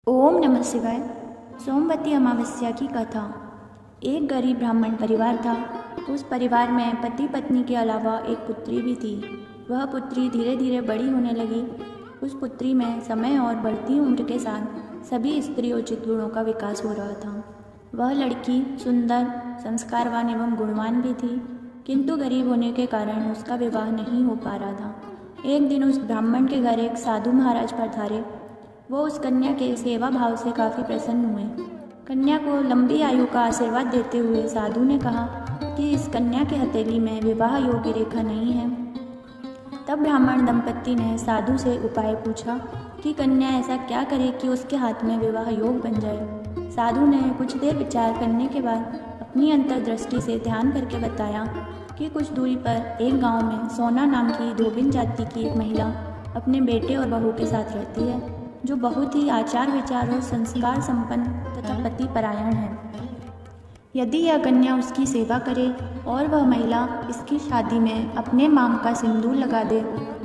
ओम नमः शिवाय। सोमवती अमावस्या की कथा। एक गरीब ब्राह्मण परिवार था। उस परिवार में पति पत्नी के अलावा एक पुत्री भी थी। वह पुत्री धीरे धीरे बड़ी होने लगी। उस पुत्री में समय और बढ़ती उम्र के साथ सभी स्त्रियोचित गुणों का विकास हो रहा था। वह लड़की सुंदर, संस्कारवान एवं गुणवान भी थी, किंतु गरीब होने के कारण उसका विवाह नहीं हो पा रहा था। एक दिन उस ब्राह्मण के घर एक साधु महाराज पधारे। वो उस कन्या के सेवा भाव से काफ़ी प्रसन्न हुए। कन्या को लंबी आयु का आशीर्वाद देते हुए साधु ने कहा कि इस कन्या के हथेली में विवाह योग्य रेखा नहीं है। तब ब्राह्मण दंपत्ति ने साधु से उपाय पूछा कि कन्या ऐसा क्या करे कि उसके हाथ में विवाह योग बन जाए। साधु ने कुछ देर विचार करने के बाद अपनी अंतर्दृष्टि से ध्यान करके बताया कि कुछ दूरी पर एक गांव में सोना नाम की धोबिन जाति की एक महिला अपने बेटे और बहू के साथ रहती है, जो बहुत ही आचार विचार और संस्कार संपन्न तथा पति परायण है। यदि यह कन्या उसकी सेवा करे और वह महिला इसकी शादी में अपने मांग का सिंदूर लगा दे,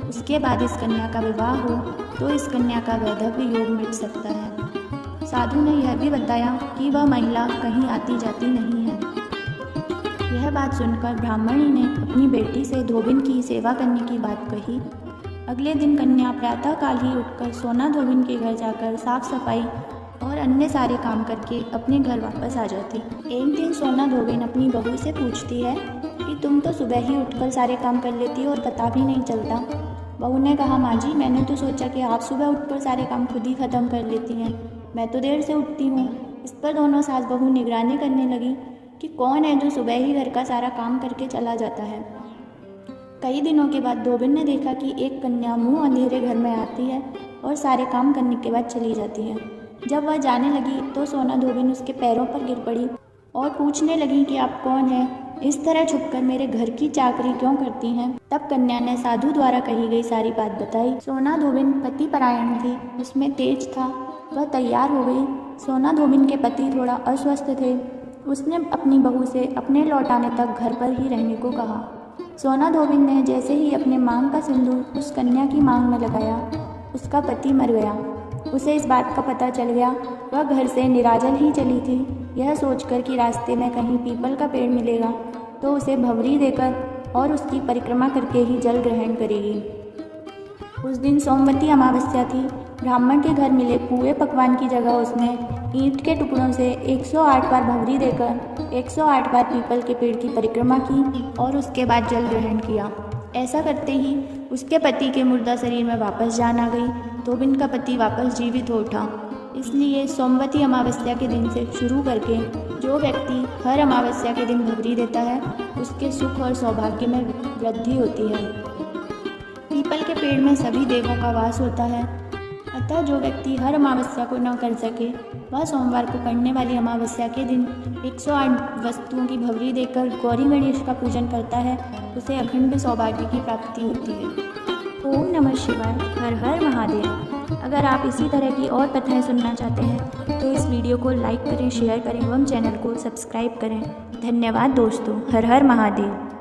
उसके बाद इस कन्या का विवाह हो तो इस कन्या का वैधव्य योग मिट सकता है। साधु ने यह भी बताया कि वह महिला कहीं आती जाती नहीं है। यह बात सुनकर ब्राह्मणी ने अपनी बेटी से धोबिन की सेवा करने की बात कही। अगले दिन कन्या प्रातःकाल ही उठकर सोना धोबिन के घर जाकर साफ सफाई और अन्य सारे काम करके अपने घर वापस आ जाती। एक दिन सोना धोबिन अपनी बहू से पूछती है कि तुम तो सुबह ही उठकर सारे काम कर लेती हो और पता भी नहीं चलता। बहू ने कहा, माँ जी, मैंने तो सोचा कि आप सुबह उठकर सारे काम खुद ही ख़त्म कर लेती हैं, मैं तो देर से उठती हूँ। इस पर दोनों सास बहू निगरानी करने लगी कि कौन है जो सुबह ही घर का सारा काम करके चला जाता है। कई दिनों के बाद धोबिन ने देखा कि एक कन्या मुंह अंधेरे घर में आती है और सारे काम करने के बाद चली जाती है। जब वह जाने लगी तो सोना धोबिन उसके पैरों पर गिर पड़ी और पूछने लगी कि आप कौन हैं, इस तरह छुपकर मेरे घर की चाकरी क्यों करती हैं। तब कन्या ने साधु द्वारा कही गई सारी बात बताई। सोना धोबिन पति परायण थी, उसमें तेज था। वह तैयार हो गई। सोना धोबिन के पति थोड़ा अस्वस्थ थे। उसने अपनी बहू से अपने लौट आने तक घर पर ही रहने को कहा। सोना धोबिन ने जैसे ही अपने मांग का सिंदूर उस कन्या की मांग में लगाया, उसका पति मर गया। उसे इस बात का पता चल गया। वह घर से निराजल ही चली थी, यह सोचकर कि रास्ते में कहीं पीपल का पेड़ मिलेगा तो उसे भंवरी देकर और उसकी परिक्रमा करके ही जल ग्रहण करेगी। उस दिन सोमवती अमावस्या थी। ब्राह्मण के घर मिले पुए पकवान की जगह उसने ईंट के टुकड़ों से 108 बार भंवरी देकर 108 बार पीपल के पेड़ की परिक्रमा की और उसके बाद जल ग्रहण किया। ऐसा करते ही उसके पति के मुर्दा शरीर में वापस जान आ गई। धोबिन का पति वापस जीवित हो उठा। इसलिए सोमवती अमावस्या के दिन से शुरू करके जो व्यक्ति हर अमावस्या के दिन भंवरी देता है, उसके सुख और सौभाग्य में वृद्धि होती है। पीपल के पेड़ में सभी देवों का वास होता है, अतः जो व्यक्ति हर अमावस्या को न कर सके, वह सोमवार को पड़ने वाली अमावस्या के दिन 108 वस्तुओं की भंवरी देकर गौरी गणेश का पूजन करता है, उसे अखंड सौभाग्य की प्राप्ति होती है। ओम नमः शिवाय। हर हर महादेव। अगर आप इसी तरह की और कथाएं सुनना चाहते हैं तो इस वीडियो को लाइक करें, शेयर करें एवं चैनल को सब्सक्राइब करें। धन्यवाद दोस्तों। हर हर महादेव।